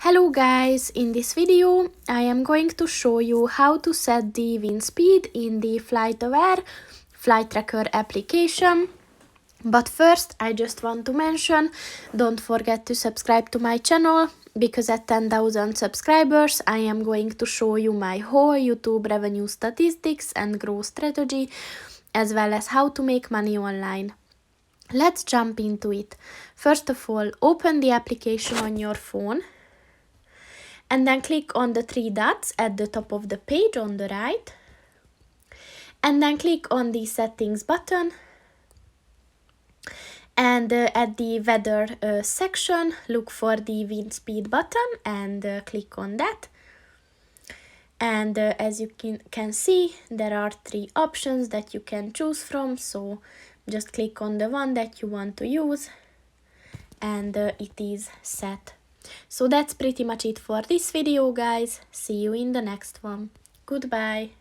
Hello guys, in this video I am going to show you how to set the wind speed in the FlightAware flight tracker application. But first I just want to mention, don't forget to subscribe to my channel, because at 10,000 subscribers I am going to show you my whole YouTube revenue statistics and growth strategy, as well as how to make money online. Let's jump into it. First of all, open the application on your phone and then click on the three dots at the top of the page on the right, and then click on the settings button, and at the weather section look for the wind speed button and click on that. And as you can see, there are three options that you can choose from, so just click on the one that you want to use and it is set. So that's pretty much it for this video, guys. See you in the next one. Goodbye.